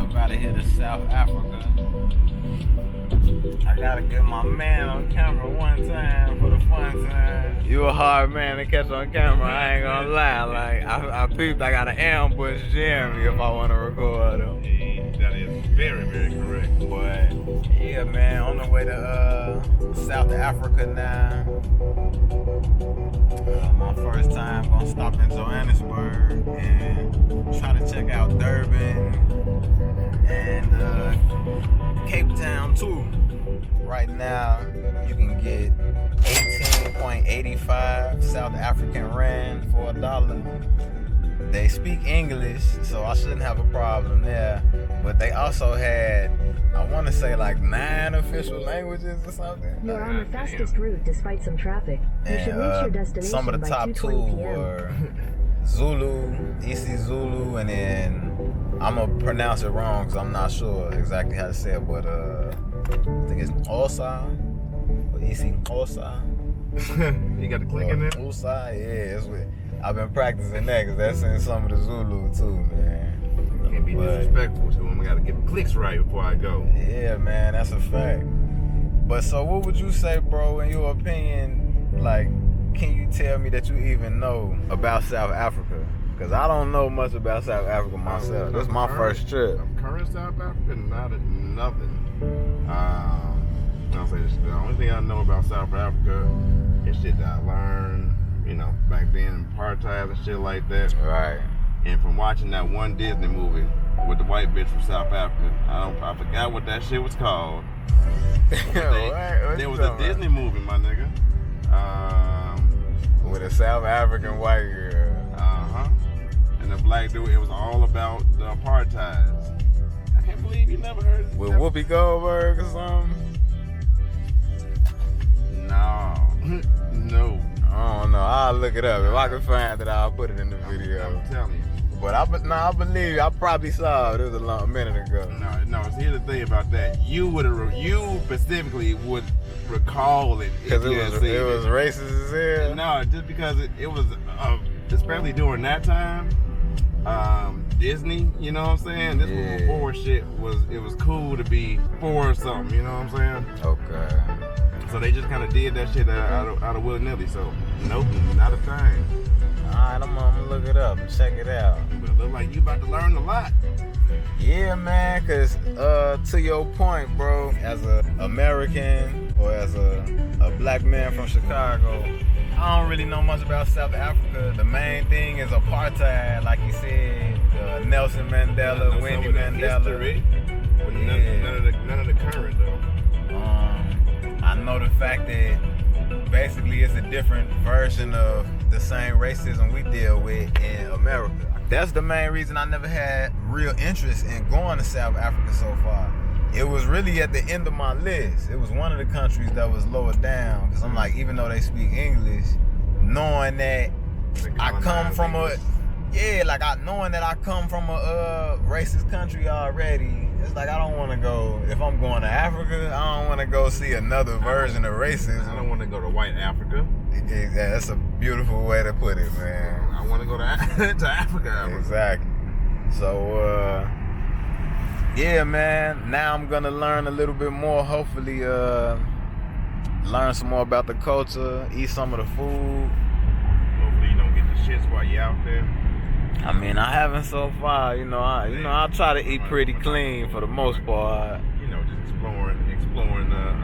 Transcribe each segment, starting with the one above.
up out of here to South Africa. I gotta get my man on camera one time for the fun time. You a hard man to catch on camera, I ain't gonna lie. Like, I peeped, I gotta ambush Jeremy if I wanna record him. That is very, very correct. But, yeah, man, on the way to South Africa now. My first time gonna stop in Johannesburg and try to check out Durban and Cape Town too. Right now, you can get 18.85 South African Rand for $1. They speak English, so I shouldn't have a problem there. But they also had, I want to say, like 9 official languages or something. You're on the fastest route despite some traffic. You should reach your destination some of the by top 2 were Zulu, isiZulu, and then I'm gonna pronounce it wrong because I'm not sure exactly how to say it, but I think it's Osa or Osa. You got the click in there? Osa, yeah. I've been practicing that because that's in some of the Zulu too, man. Can't be disrespectful to him. I gotta get the clicks right before I go. Yeah, man, that's a fact. But so what would you say, bro, in your opinion, like, can you tell me that you even know about South Africa? Because I don't know much about South Africa myself. This is my first trip. Current South Africa, nothing. I'll say this, the only thing I know about South Africa is shit that I learned, you know, back then, apartheid and shit like that. Right. And from watching that one Disney movie with the white bitch from South Africa, I forgot what that shit was called. There was a Disney movie, my nigga. With a South African white girl. And the black dude, it was all about the apartheid. I can't believe you never heard of it. With Whoopi Goldberg or something? No. I don't know. I'll look it up. If I can find it, I'll put it in the video. I'm telling you. But I believe I probably saw it. It was a minute ago. No. So here's the thing about that. You specifically would recall it because it was racist as hell. No, just because it was, especially during that time. Disney, you know what I'm saying? This was before shit it was cool to be for something, you know what I'm saying? Okay. So they just kind of did that shit out of willy-nilly. So nope, not a thing. Alright, I'm gonna look it up and check it out. But it look like you about to learn a lot. Yeah, man, cause to your point, bro, as a American or as a black man from Chicago, I don't really know much about South Africa. The main thing is apartheid, like you said, Nelson Mandela, Winnie Mandela. History, but none of the current though. I know the fact that basically it's a different version of the same racism we deal with in America. That's the main reason I never had real interest in going to South Africa so far. It was really at the end of my list. It was one of the countries that was lower down because I'm like, even though they speak English, knowing that I come from knowing that I come from a racist country already, it's like I don't want to go. If I'm going to Africa, I don't want to go see another version of racism. I don't want to go to white Africa. Yeah, that's a beautiful way to put it, man. I want to go to Africa. Exactly. So, yeah, man. Now I'm gonna learn a little bit more. Hopefully, learn some more about the culture, eat some of the food. Hopefully, you don't get the shits while you're out there. I mean, I haven't so far. I try to eat pretty clean for the most part. You know, just exploring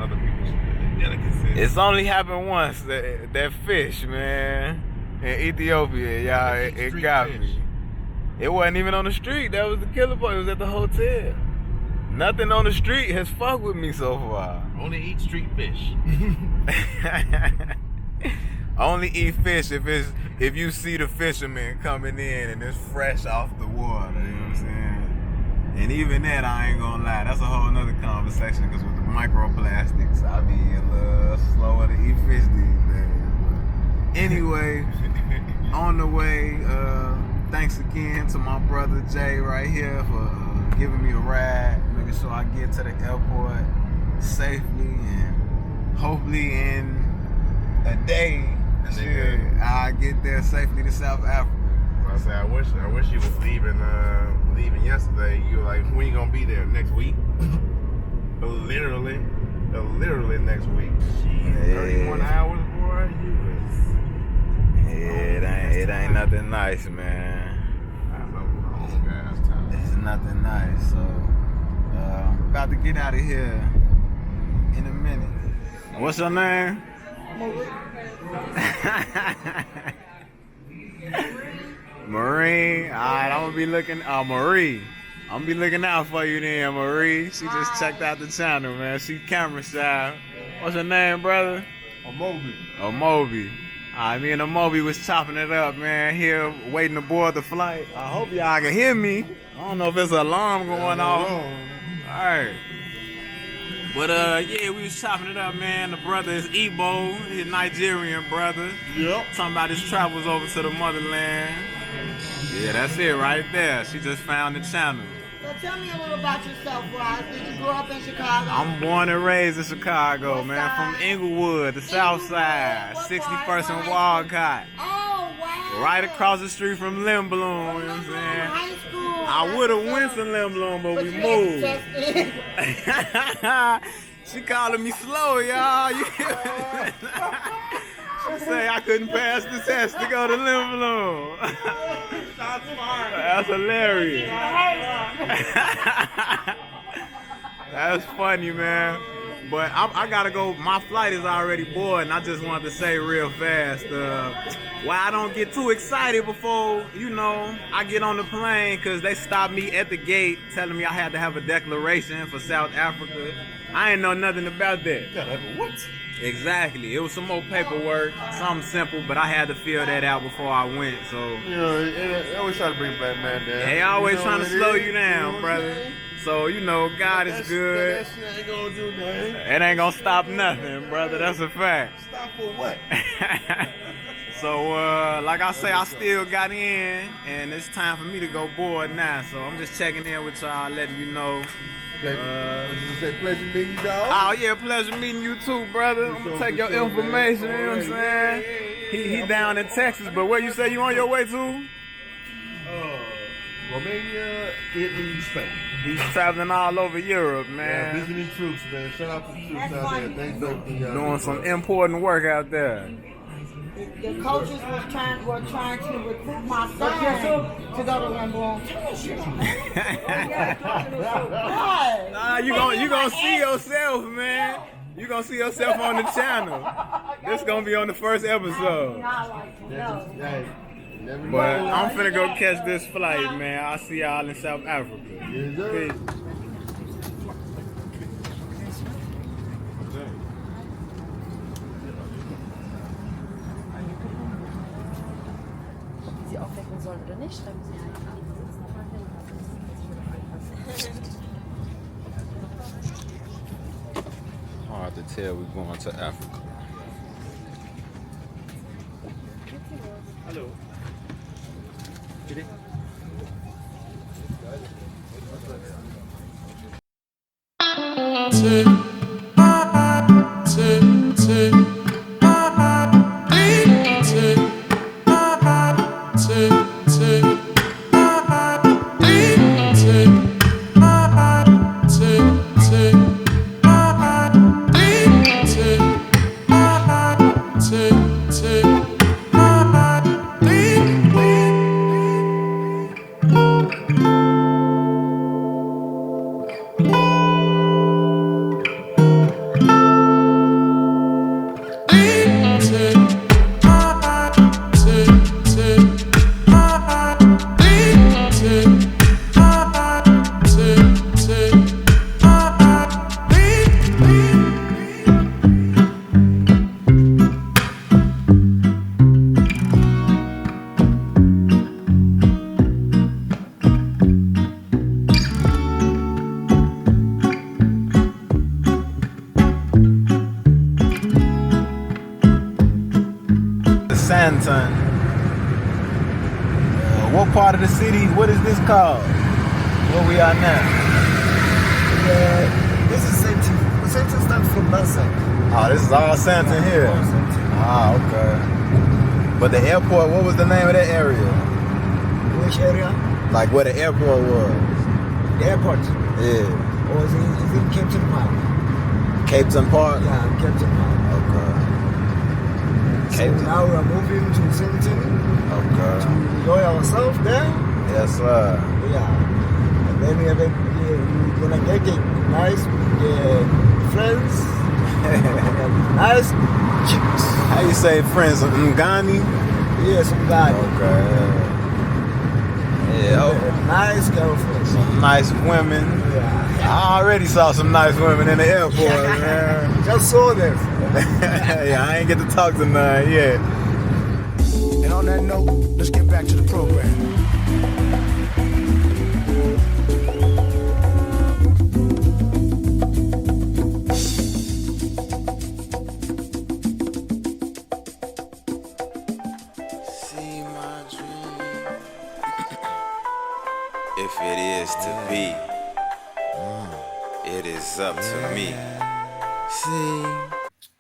other people's delicacies. It's only happened once. That fish, man, in Ethiopia, y'all, it got me. It wasn't even on the street. That was the killer part. It was at the hotel. Nothing on the street has fucked with me so far. Only eat street fish. Only eat fish if you see the fisherman coming in and it's fresh off the water, you know what I'm saying? And even that, I ain't gonna lie, that's a whole nother conversation because with the microplastics, I be a little slower to eat fish these days. But anyway, on the way, thanks again to my brother Jay right here for giving me a ride, making sure I get to the airport safely and hopefully in a day, I get there safely to South Africa. I say I wish you was leaving yesterday. You were like, when you gonna be there? Next week? literally next week. Yeah. 31 hours, boy. Yeah, it ain't nothing nice, man. That's a long ass time. It's nothing nice. So, about to get out of here in a minute. What's your name? Marie. Alright, I'm gonna be looking. Marie. I'm gonna be looking out for you then, Marie. She just checked out the channel, man. She camera shy. What's your name, brother? Moby. Alright, me and Moby was chopping it up, man. Here, waiting to board the flight. I hope y'all can hear me. I don't know if there's an alarm going off. Alright. But yeah, we was chopping it up, man. The brother is Igbo, his Nigerian brother. Yep. Talking about his travels over to the motherland. Yeah, that's it right there. She just found the channel. So tell me a little about yourself, Ross. Did you grow up in Chicago? I'm born and raised in Chicago, What man. side? From Inglewood, the south side. What 61st and part? Walcott. Oh, wow. Right across the street from Limblom, you know what I'm saying? High school. I would have went to Limblom, but we you moved. had to She calling me slow, y'all. You She say I couldn't pass the test to go to Limblom. That's hilarious. That's funny, man. But I gotta go. My flight is already boarded, and I just wanted to say real fast why I don't get too excited before, I get on the plane, because they stopped me at the gate telling me I had to have a declaration for South Africa. I ain't know nothing about that. What? Exactly. It was some more paperwork, something simple, but I had to fill that out before I went, so. They always try to bring black man down. They always trying to slow you down, brother. So, God is good. That shit ain't gonna do nothing. It ain't gonna stop nothing, brother. That's a fact. Stop for what? So, like I say, I still got in, and it's time for me to go board now. So I'm just checking in with y'all, letting you know. Pleasure meeting you, dog. Oh yeah, pleasure meeting you too, brother. I'm gonna take your information. You know what I'm saying? He down in Texas, but where you say you on your way to? Romania, Italy, Spain. He's traveling all over Europe, Yeah, man. visiting troops, man. Shout out to the troops That's out there. fine. Thanks for everything y'all Doing do, some bro. important work out there. The coaches were trying to recruit my son to go to Limbo. Nah, you gonna see yourself, man. You gonna see yourself on the channel. This gonna be on the first episode. Hey, never But know. I'm finna go catch this flight, man. I'll see y'all in South Africa. Yes, sir. Peace. Sie aufwecken sollen oder nicht, schreiben Sie einfach. Hard to tell we're going to Africa. Hello. Sandton. What part of the city? What is this called? Where we are now? This is Sandton. Sandton stands for Nansen. Oh, this is all Sandton here. Ah, okay. But the airport, what was the name of that area? which area? Like where the airport was. The airport. Yeah. Or is it in Captain Park? Cape Town Park? Yeah, Captain Park. Okay. So Cape Town. now we are moving to Sandton Okay. to enjoy ourselves there. Yes, sir. Yeah. And then we're gonna get it nice with the friends. Nice chicks. How you say friends? Ngani? Yeah, some guy. Okay. Yeah. Oh, Nice girlfriend. some nice women. Yeah. I already saw some nice women in the airport, man. Just saw them. Yeah, I ain't get to talk to none yet. And on that note, let's get back to the program. See my dream. If it is to be, it is up to me. See.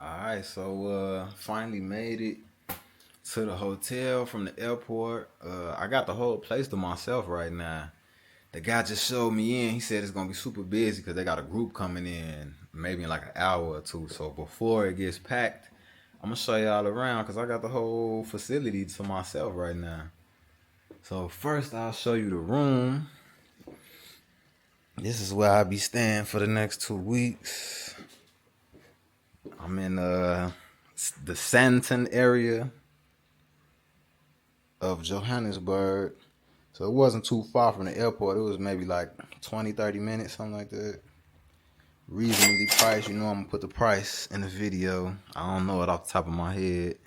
Alright, so finally made it to the hotel from the airport. I got the whole place to myself right now. The guy just showed me in. He said it's gonna be super busy because they got a group coming in maybe in like an hour or two. So before it gets packed, I'm gonna show y'all around because I got the whole facility to myself right now. So first I'll show you the room. This is where I'll be staying for the next 2 weeks. I'm in the Sandton area of Johannesburg. So it wasn't too far from the airport. It was maybe like 20, 30 minutes, something like that. Reasonably priced. You know I'm gonna put the price in the video. I don't know it off the top of my head.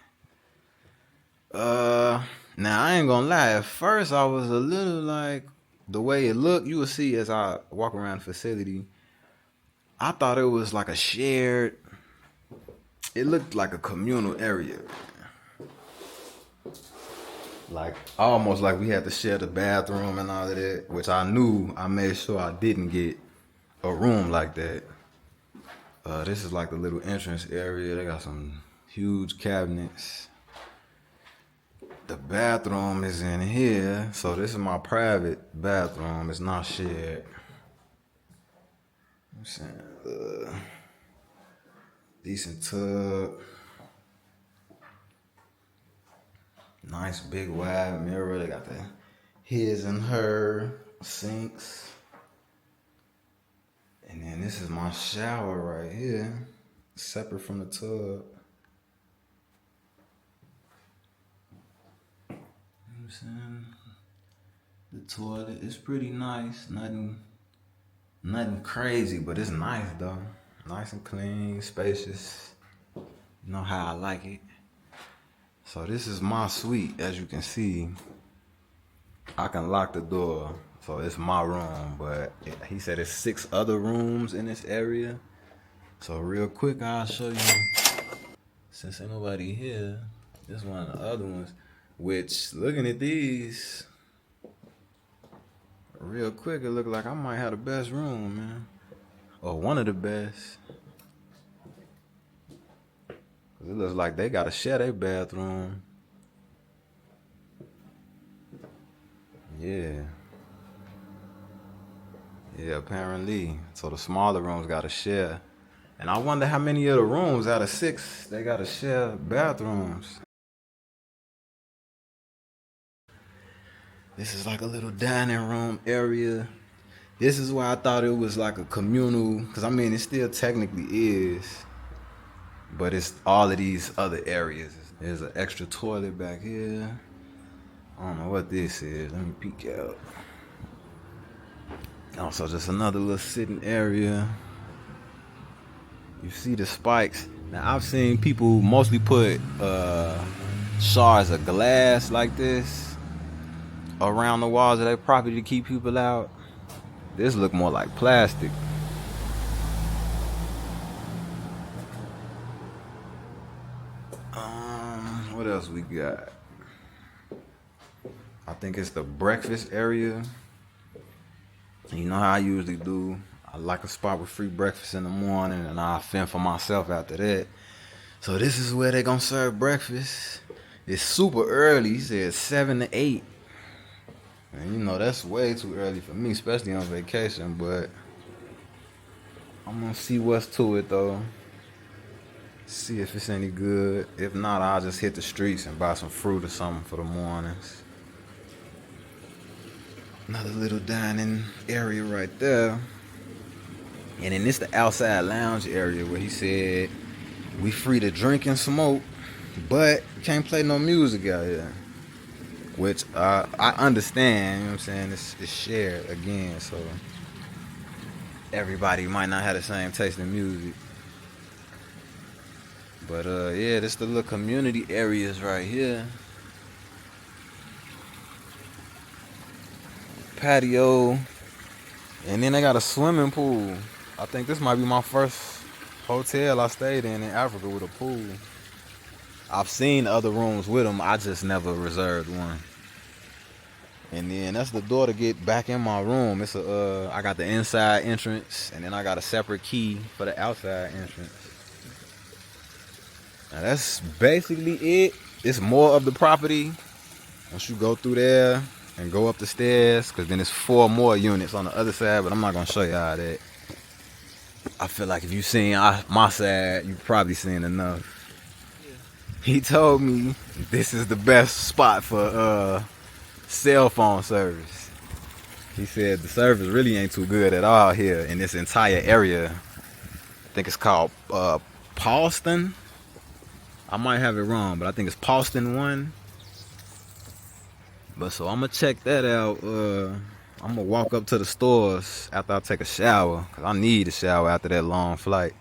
Now I ain't gonna lie. At first I was a little like, the way it looked, you will see as I walk around the facility, I thought it was like a shared, it looked like a communal area. Like almost like we had to share the bathroom and all of that, which I knew. I made sure I didn't get a room like that. This is like the little entrance area. They got some huge cabinets. The bathroom is in here, so this is my private bathroom. It's not shared. I'm saying, decent tub. Nice big wide mirror. They got the his and her sinks. And then this is my shower right here, separate from the tub. You know what I'm saying? The toilet is pretty nice. Nothing crazy, but it's nice though. Nice and clean, spacious. You know how I like it. So this is my suite, as you can see. I can lock the door, so it's my room, but he said there's 6 other rooms in this area. So real quick, I'll show you. Since ain't nobody here, this is one of the other ones, which looking at these, real quick, it look like I might have the best room, man. Or one of the best. It looks like they gotta share their bathroom. Yeah. Yeah, apparently. So the smaller rooms gotta share. And I wonder how many of the rooms out of 6 they gotta share bathrooms. This is like a little dining room area. This is why I thought it was like a communal, because I mean it still technically is. But it's all of these other areas. There's an extra toilet back here. I don't know what this is. Let me peek out. Also, just another little sitting area. You see the spikes. Now, I've seen people mostly put shards of glass like this around the walls of their property to keep people out. This look more like plastic. What else we got? I think it's the breakfast area. You know how I usually do. I like a spot with free breakfast in the morning, and I fend for myself after that. So this is where they gonna serve breakfast. It's super early. He said 7 to 8. And you know, that's way too early for me, especially on vacation, but I'm gonna see what's to it though. See if it's any good. If not, I'll just hit the streets and buy some fruit or something for the mornings. Another little dining area right there. And then this the outside lounge area where he said we free to drink and smoke, but can't play no music out here. Which I understand, you know what I'm saying? It's shared again, so everybody might not have the same taste in music. But yeah, this the little community areas right here. Patio. And then they got a swimming pool. I think this might be my first hotel I stayed in Africa with a pool. I've seen other rooms with them, I just never reserved one. And then that's the door to get back in my room. It's I got the inside entrance, and then I got a separate key for the outside entrance. Now that's basically it. It's more of the property. Once you go through there and go up the stairs, because then it's 4 more units on the other side, but I'm not going to show y'all that. I feel like if you seen my side, you probably seen enough. He told me this is the best spot for cell phone service. He said the service really ain't too good at all here in this entire area. I think it's called Paulston. I might have it wrong, but I think it's Paulston 1. But so I'm gonna check that out. I'm gonna walk up to the stores after I take a shower, cause I need a shower after that long flight.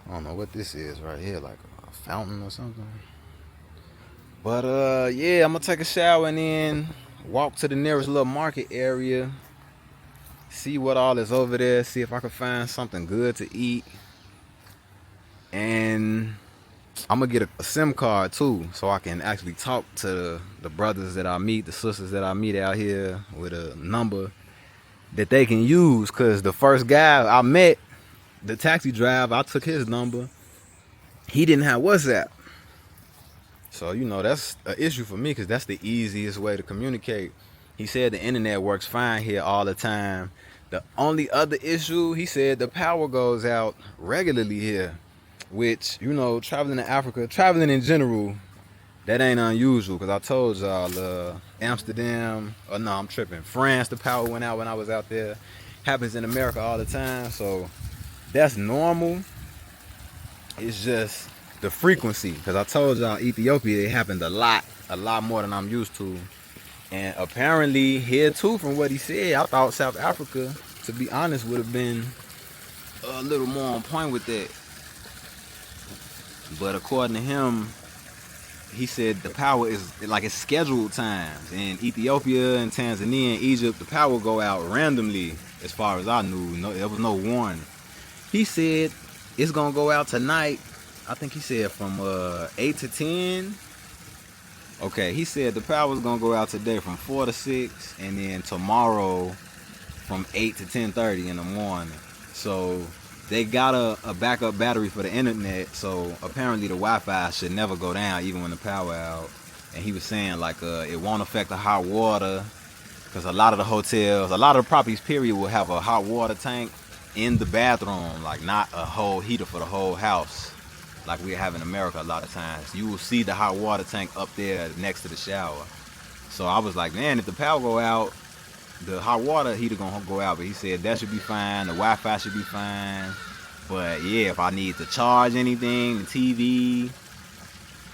I don't know what this is right here, like a fountain or something. But yeah, I'm gonna take a shower and then walk to the nearest little market area, see what all is over there, see if I can find something good to eat. And I'm gonna get a SIM card too, so I can actually talk to the brothers that I meet, the sisters that I meet out here, with a number that they can use. Cause the first guy I met, the taxi driver, I took his number. He didn't have WhatsApp. So, you know, that's an issue for me, because that's the easiest way to communicate. He said the internet works fine here all the time. The only other issue, he said the power goes out regularly here, which, you know, traveling to Africa, traveling in general, that ain't unusual, because I told y'all Amsterdam, no, I'm tripping. France, the power went out when I was out there. Happens in America all the time, so that's normal. It's just the frequency, because I told y'all Ethiopia, it happened a lot more than I'm used to. And apparently here too, from what he said, I thought South Africa, to be honest, would have been a little more on point with that. But according to him, he said the power is like it's scheduled times. In Ethiopia and Tanzania and Egypt, the power go out randomly, as far as I knew. No, there was no warning. He said it's gonna go out tonight. I think he said from 8 to 10. Okay, he said the power's gonna go out today from 4 to 6, and then tomorrow from 8 to 10:30 in the morning. So they got a backup battery for the internet, so apparently the Wi-Fi should never go down even when the power out. And he was saying like it won't affect the hot water, because a lot of the hotels, a lot of the properties period, will have a hot water tank in the bathroom, like not a whole heater for the whole house like we have in America a lot of times. You will see the hot water tank up there next to the shower. So I was like, man, if the power go out, the hot water heater gonna go out. But he said that should be fine, the Wi-Fi should be fine. But yeah, if I need to charge anything, the TV,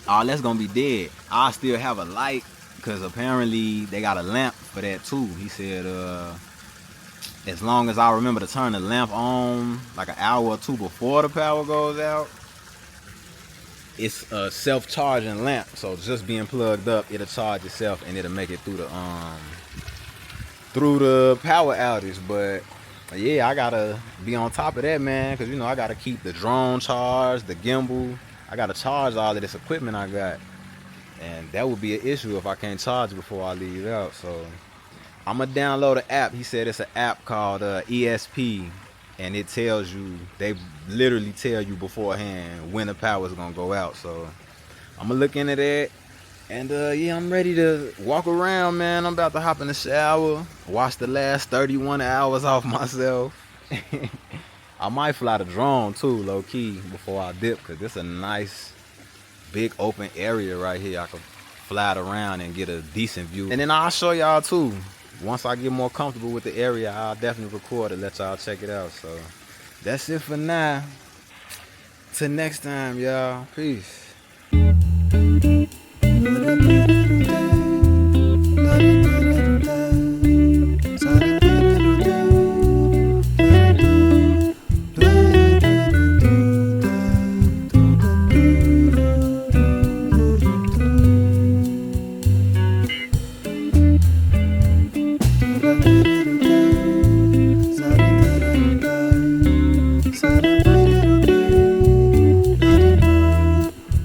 all that's gonna be dead. I still have a light, because apparently they got a lamp for that too. He said as long as I remember to turn the lamp on like an hour or two before the power goes out, it's a self-charging lamp, so just being plugged up, it'll charge itself and it'll make it through the power outage. But yeah, I gotta be on top of that, man, because you know I gotta keep the drone charged, the gimbal. I gotta charge all of this equipment I got, and that would be an issue if I can't charge before I leave out. So I'm gonna download an app. He said it's an app called ESP, and it tells you, they literally tell you beforehand when the power is gonna go out. So I'm gonna look into that. And yeah, I'm ready to walk around, man. I'm about to hop in the shower, wash the last 31 hours off myself. I might fly the drone too, low key, before I dip, cause this is a nice big open area right here. I can fly it around and get a decent view. And then I'll show y'all too. Once I get more comfortable with the area, I'll definitely record it, let y'all check it out. So that's it for now. Till next time, y'all. Peace.